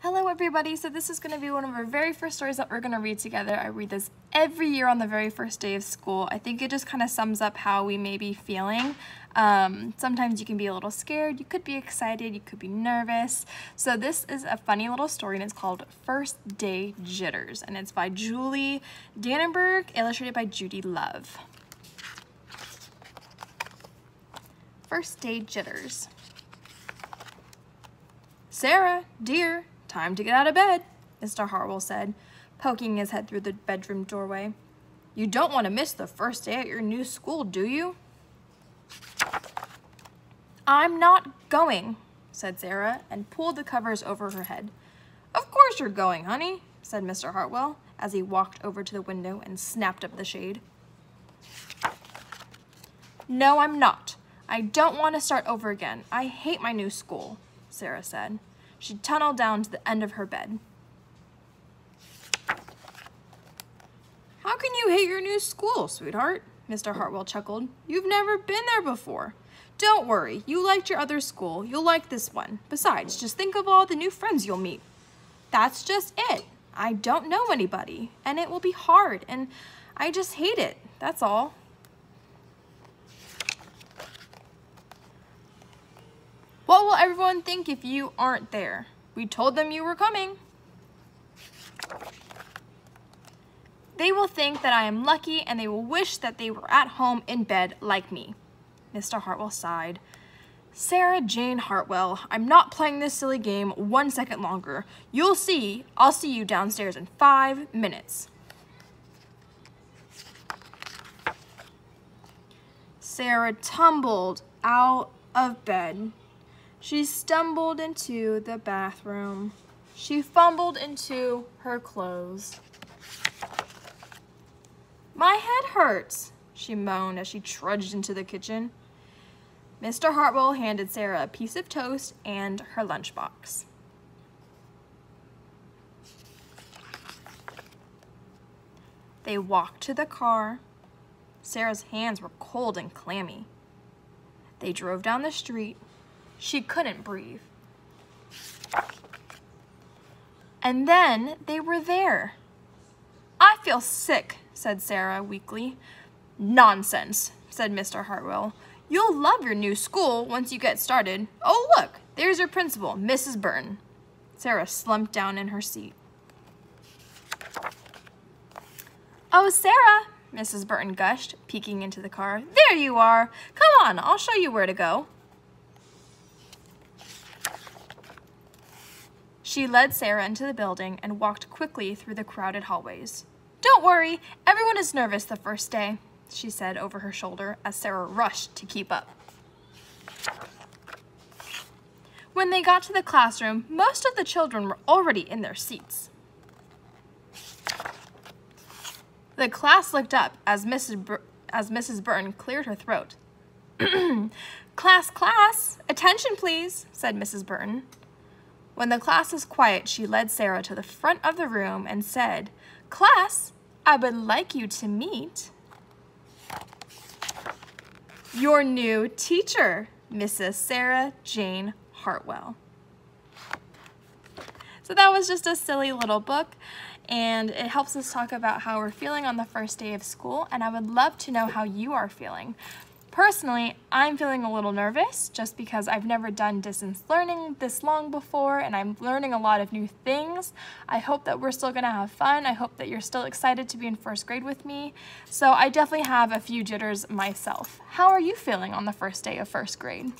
Hello everybody, so this is going to be one of our very first stories that we're going to read together. I read this every year on the very first day of school. I think it just kind of sums up how we may be feeling. Sometimes you can be a little scared, you could be excited, you could be nervous. So this is a funny little story and it's called First Day Jitters, and it's by Julie Dannenberg, illustrated by Judy Love. First Day Jitters. Sarah, dear, time to get out of bed, Mr. Hartwell said, poking his head through the bedroom doorway. You don't want to miss the first day at your new school, do you? I'm not going, said Sarah, and pulled the covers over her head. Of course you're going, honey, said Mr. Hartwell, as he walked over to the window and snapped up the shade. No, I'm not. I don't want to start over again. I hate my new school, Sarah said. She tunneled down to the end of her bed. How can you hate your new school, sweetheart? Mr. Hartwell chuckled. You've never been there before. Don't worry, you liked your other school. You'll like this one. Besides, just think of all the new friends you'll meet. That's just it. I don't know anybody, and it will be hard, and I just hate it. That's all. What will everyone think if you aren't there? We told them you were coming. They will think that I am lucky and they will wish that they were at home in bed like me. Mr. Hartwell sighed. Sarah Jane Hartwell, I'm not playing this silly game 1 second longer. You'll see. I'll see you downstairs in 5 minutes. Sarah tumbled out of bed. She stumbled into the bathroom. She fumbled into her clothes. My head hurts, she moaned as she trudged into the kitchen. Mr. Hartwell handed Sarah a piece of toast and her lunchbox. They walked to the car. Sarah's hands were cold and clammy. They drove down the street. She couldn't breathe. And then they were there. I feel sick, said Sarah weakly. Nonsense, said Mr. Hartwell. You'll love your new school once you get started. Oh, look, there's your principal, Mrs. Burton. Sarah slumped down in her seat. Oh, Sarah, Mrs. Burton gushed, peeking into the car. There you are. Come on, I'll show you where to go. She led Sarah into the building and walked quickly through the crowded hallways. Don't worry, everyone is nervous the first day, she said over her shoulder as Sarah rushed to keep up. When they got to the classroom, most of the children were already in their seats. The class looked up as Mrs. Burton cleared her throat. Class, attention please, said Mrs. Burton. When the class was quiet, she led Sarah to the front of the room and said, Class, I would like you to meet your new teacher, Mrs. Sarah Jane Hartwell. So that was just a silly little book, and it helps us talk about how we're feeling on the first day of school, and I would love to know how you are feeling. Personally, I'm feeling a little nervous just because I've never done distance learning this long before and I'm learning a lot of new things. I hope that we're still gonna have fun. I hope that you're still excited to be in first grade with me. So I definitely have a few jitters myself. How are you feeling on the first day of first grade?